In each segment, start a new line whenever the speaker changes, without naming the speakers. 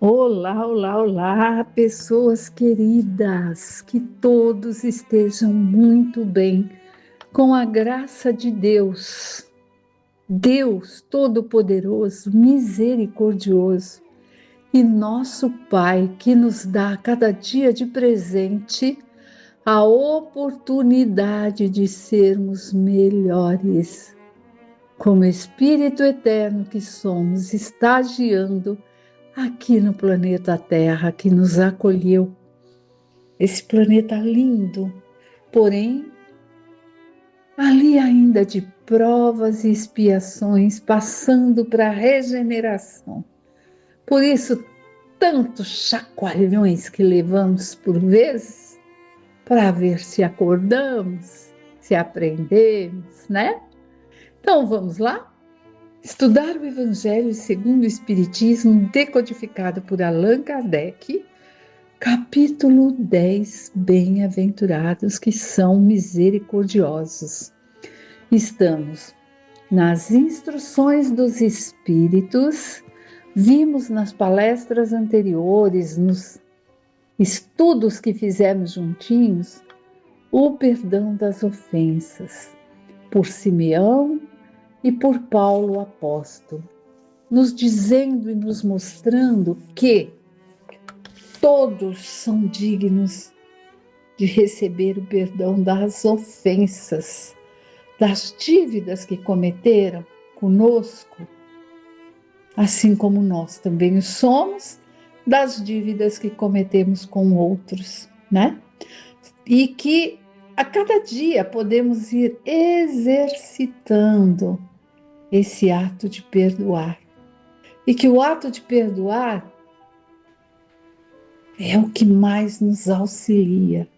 Olá, olá, olá, pessoas queridas, que todos estejam muito bem, com a graça de Deus, Deus Todo-Poderoso, misericordioso e nosso Pai, que nos dá cada dia de presente a oportunidade de sermos melhores. Como Espírito eterno que somos, estagiando aqui no planeta Terra, que nos acolheu, esse planeta lindo, porém, ali ainda de provas e expiações, passando para a regeneração. Por isso, tantos chacoalhões que levamos por vezes, para ver se acordamos, se aprendemos, né? Então vamos lá? Estudar o Evangelho segundo o Espiritismo, decodificado por Allan Kardec, capítulo 10, Bem-aventurados que são misericordiosos. Estamos nas instruções dos Espíritos, vimos nas palestras anteriores, nos estudos que fizemos juntinhos, o perdão das ofensas, por Simeão e por Paulo apóstolo, nos dizendo e nos mostrando que todos são dignos de receber o perdão das ofensas, das dívidas que cometeram conosco, assim como nós também somos, das dívidas que cometemos com outros, né? E que a cada dia podemos ir exercitando esse ato de perdoar. E que o ato de perdoar é o que mais nos auxilia.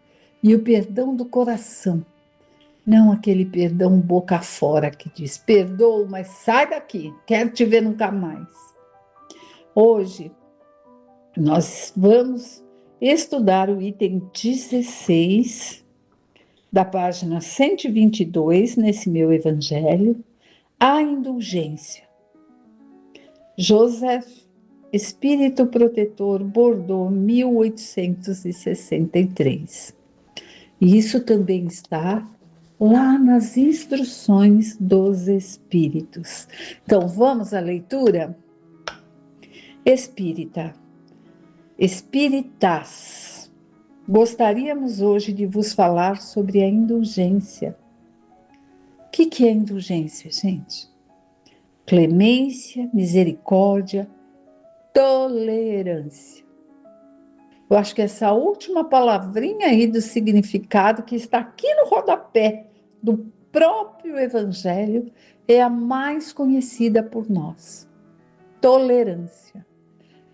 E o perdão do coração, não aquele perdão boca fora que diz, perdoa, mas sai daqui, quero te ver nunca mais. Hoje, nós vamos estudar o item 16, da página 122, nesse meu evangelho, a indulgência. Joseph, Espírito Protetor, Bordeaux, 1863. E isso também está lá nas instruções dos Espíritos. Então, vamos à leitura? Espírita, Espíritas, gostaríamos hoje de vos falar sobre a indulgência. O que é indulgência, gente? Clemência, misericórdia, tolerância. Eu acho que essa última palavrinha aí do significado que está aqui no rodapé do próprio Evangelho é a mais conhecida por nós. Tolerância.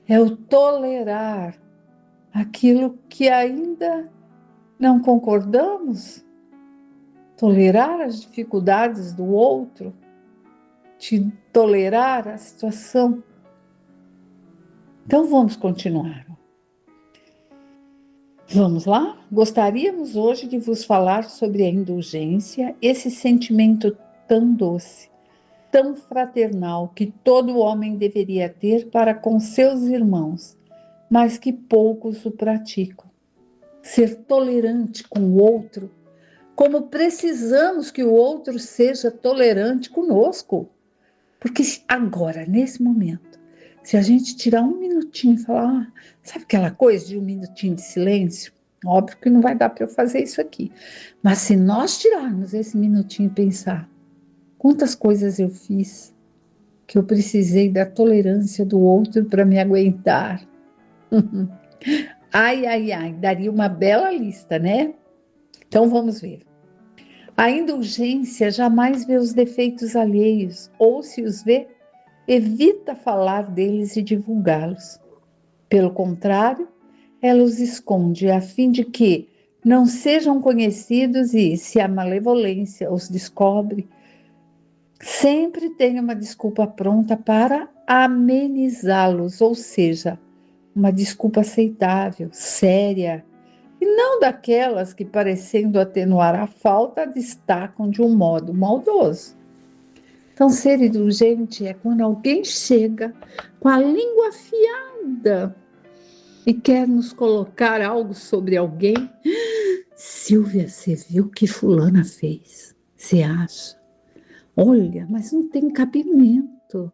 É o tolerar aquilo que ainda não concordamos, tolerar as dificuldades do outro, de tolerar a situação. Então vamos continuar. Vamos lá? Gostaríamos hoje de vos falar sobre a indulgência, esse sentimento tão doce, tão fraternal que todo homem deveria ter para com seus irmãos, mas que poucos o praticam. Ser tolerante com o outro, como precisamos que o outro seja tolerante conosco. Porque agora, nesse momento, se a gente tirar um minutinho e falar, sabe aquela coisa de um minutinho de silêncio? Óbvio que não vai dar para eu fazer isso aqui. Mas se nós tirarmos esse minutinho e pensar, quantas coisas eu fiz que eu precisei da tolerância do outro para me aguentar. Ai, ai, ai, daria uma bela lista, né? Então vamos ver. A indulgência jamais vê os defeitos alheios, ou se os vê, evita falar deles e divulgá-los. Pelo contrário, ela os esconde a fim de que não sejam conhecidos e, se a malevolência os descobre, sempre tem uma desculpa pronta para amenizá-los, ou seja, uma desculpa aceitável, séria, e não daquelas que, parecendo atenuar a falta, destacam de um modo maldoso. Então, ser indulgente é quando alguém chega com a língua afiada e quer nos colocar algo sobre alguém. Silvia, você viu o que fulana fez? Você acha? Olha, mas não tem cabimento.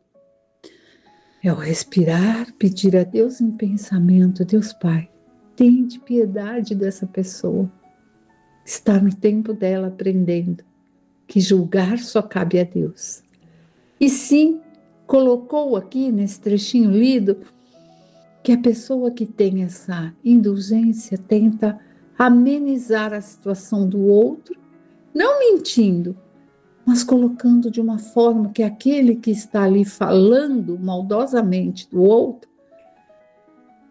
É o respirar, pedir a Deus em pensamento: Deus Pai, tende piedade dessa pessoa. Está no tempo dela aprendendo que julgar só cabe a Deus. E sim, colocou aqui nesse trechinho lido que a pessoa que tem essa indulgência tenta amenizar a situação do outro, não mentindo, mas colocando de uma forma que aquele que está ali falando maldosamente do outro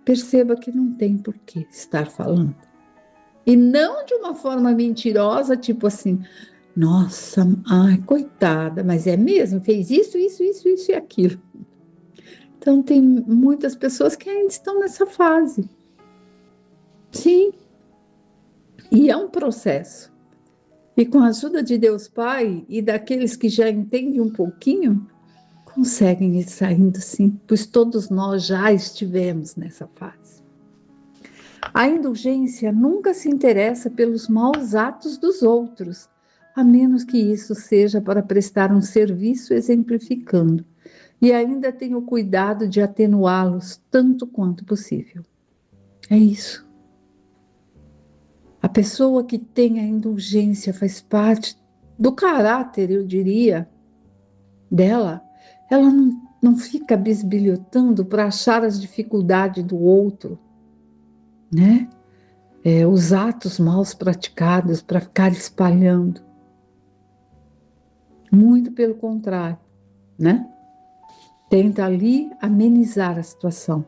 perceba que não tem por que estar falando. E não de uma forma mentirosa, tipo assim: nossa, ai, coitada, mas é mesmo, fez isso e aquilo. Então, tem muitas pessoas que ainda estão nessa fase. Sim, e é um processo. E com a ajuda de Deus Pai e daqueles que já entendem um pouquinho, conseguem ir saindo sim, pois todos nós já estivemos nessa fase. A indulgência nunca se interessa pelos maus atos dos outros, a menos que isso seja para prestar um serviço exemplificando, e ainda tem o cuidado de atenuá-los tanto quanto possível. É isso. A pessoa que tem a indulgência faz parte do caráter, eu diria, dela. Ela não fica bisbilhotando para achar as dificuldades do outro, né? Os atos mal praticados para ficar espalhando. Muito pelo contrário, né? Tenta ali amenizar a situação.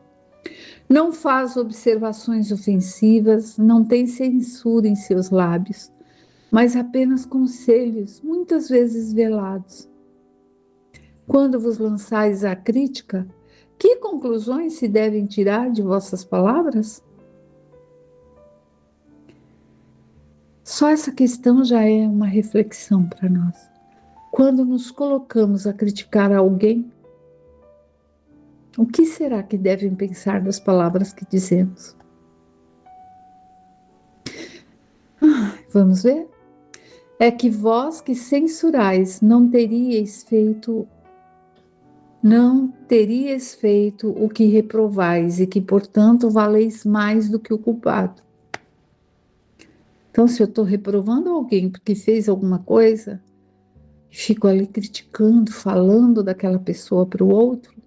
Não faz observações ofensivas, não tem censura em seus lábios, mas apenas conselhos, muitas vezes velados. Quando vos lançais à crítica, que conclusões se devem tirar de vossas palavras? Só essa questão já é uma reflexão para nós. Quando nos colocamos a criticar alguém, o que será que devem pensar das palavras que dizemos? Vamos ver? É que vós que censurais não teríeis feito o que reprovais e que, portanto, valeis mais do que o culpado. Então, se eu estou reprovando alguém porque fez alguma coisa, fico ali criticando, falando daquela pessoa para o outro,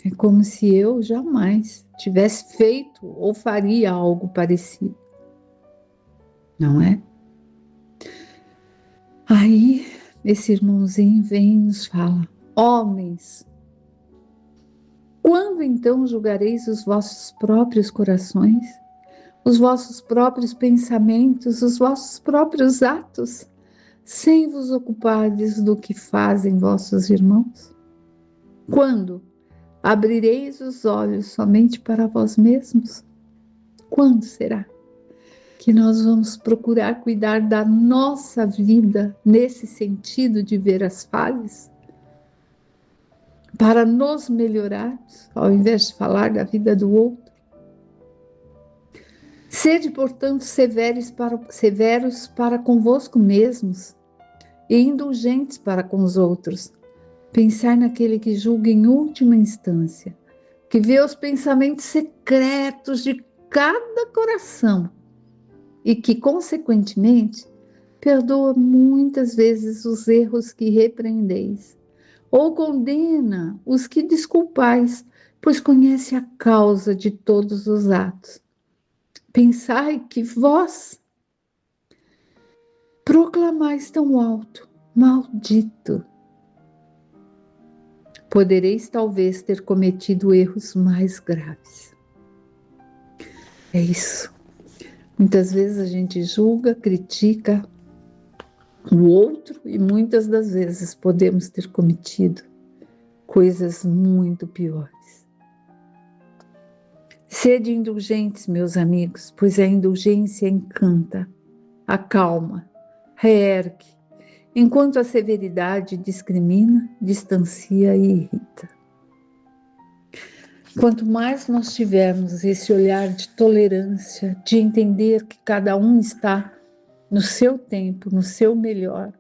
é como se eu jamais tivesse feito ou faria algo parecido. Não é? Aí, esse irmãozinho vem e nos fala: homens, quando então julgareis os vossos próprios corações, os vossos próprios pensamentos, os vossos próprios atos, sem vos ocupardes do que fazem vossos irmãos? Quando abrireis os olhos somente para vós mesmos? Quando será que nós vamos procurar cuidar da nossa vida nesse sentido de ver as falhas? Para nos melhorarmos, ao invés de falar da vida do outro? Sede, portanto, severos para convosco mesmos e indulgentes para com os outros. Pensar naquele que julga em última instância, que vê os pensamentos secretos de cada coração e que, consequentemente, perdoa muitas vezes os erros que repreendeis, ou condena os que desculpais, pois conhece a causa de todos os atos. Pensai que vós proclamais tão alto: maldito. Podereis talvez ter cometido erros mais graves. É isso. Muitas vezes a gente julga, critica o outro e muitas das vezes podemos ter cometido coisas muito piores. Sede indulgentes, meus amigos, pois a indulgência encanta, acalma, reergue enquanto a severidade discrimina, distancia e irrita. Quanto mais nós tivermos esse olhar de tolerância, de entender que cada um está no seu tempo, no seu melhor,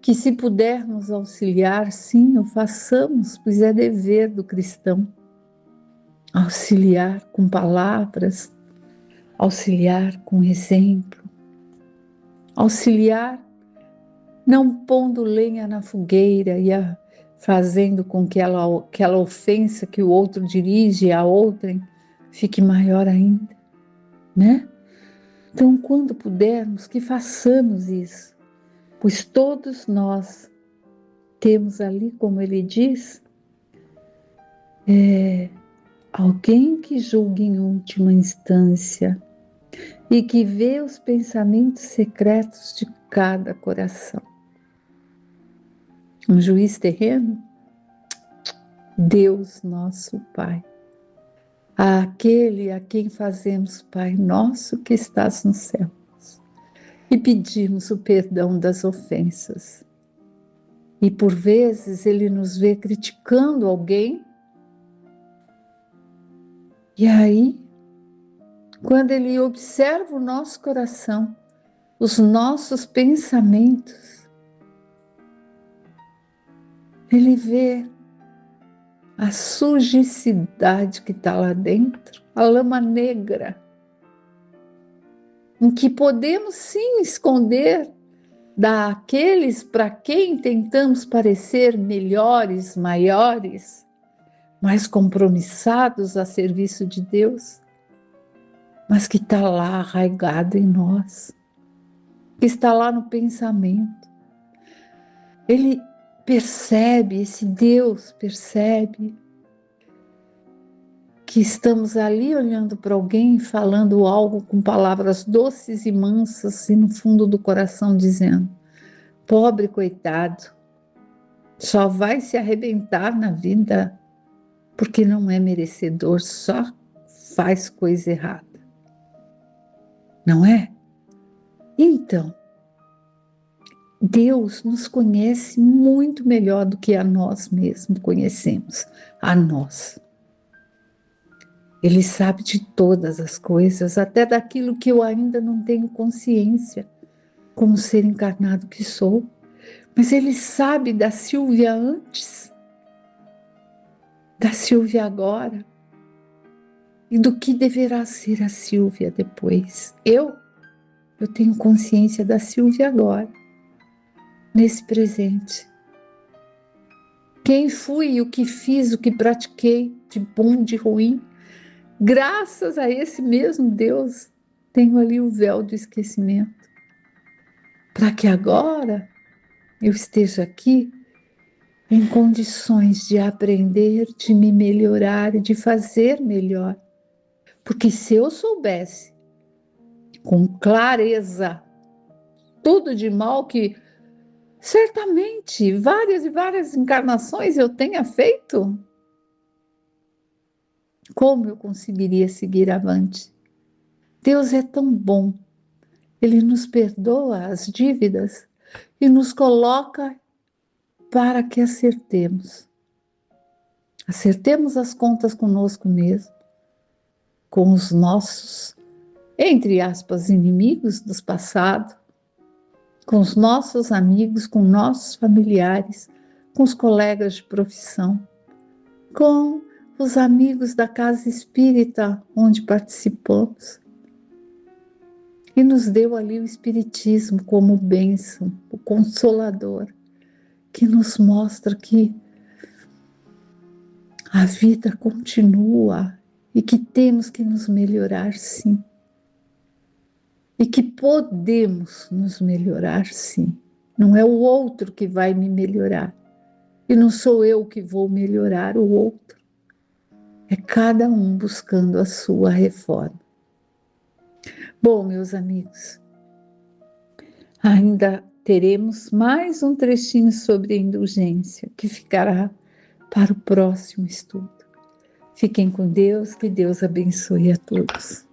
que se pudermos auxiliar, sim, o façamos, pois é dever do cristão. Auxiliar com palavras, auxiliar com exemplo, auxiliar não pondo lenha na fogueira e fazendo com que aquela ofensa que o outro dirige a outrem fique maior ainda, né? Então, quando pudermos, que façamos isso, pois todos nós temos ali, como ele diz, alguém que julgue em última instância e que vê os pensamentos secretos de cada coração. Um juiz terreno? Deus nosso Pai, aquele a quem fazemos Pai nosso que estás nos céus, e pedimos o perdão das ofensas. E por vezes ele nos vê criticando alguém, e aí, quando ele observa o nosso coração, os nossos pensamentos, ele vê a sujicidade que está lá dentro, a lama negra, em que podemos sim esconder daqueles para quem tentamos parecer melhores, maiores, mais compromissados a serviço de Deus, mas que está lá arraigado em nós, que está lá no pensamento. Ele percebe, esse Deus percebe que estamos ali olhando para alguém, falando algo com palavras doces e mansas e no fundo do coração dizendo: pobre coitado, só vai se arrebentar na vida porque não é merecedor, só faz coisa errada. Não é? Então, Deus nos conhece muito melhor do que a nós mesmos conhecemos, a nós. Ele sabe de todas as coisas, até daquilo que eu ainda não tenho consciência, como ser encarnado que sou. Mas Ele sabe da Silvia antes, da Silvia agora, e do que deverá ser a Silvia depois. Eu tenho consciência da Silvia agora, nesse presente. Quem fui, o que fiz, o que pratiquei, de bom, de ruim, graças a esse mesmo Deus, tenho ali o véu do esquecimento. Para que agora eu esteja aqui em condições de aprender, de me melhorar e de fazer melhor. Porque se eu soubesse com clareza tudo de mal que certamente várias e várias encarnações eu tenha feito, como eu conseguiria seguir avante? Deus é tão bom, Ele nos perdoa as dívidas e nos coloca para que acertemos. Acertemos as contas conosco mesmo, com os nossos, entre aspas, inimigos do passado, com os nossos amigos, com nossos familiares, com os colegas de profissão, com os amigos da casa espírita onde participamos. E nos deu ali o Espiritismo como bênção, o Consolador, que nos mostra que a vida continua e que temos que nos melhorar, sim. E que podemos nos melhorar, sim. Não é o outro que vai me melhorar. E não sou eu que vou melhorar o outro. É cada um buscando a sua reforma. Bom, meus amigos, ainda teremos mais um trechinho sobre a indulgência, que ficará para o próximo estudo. Fiquem com Deus, que Deus abençoe a todos.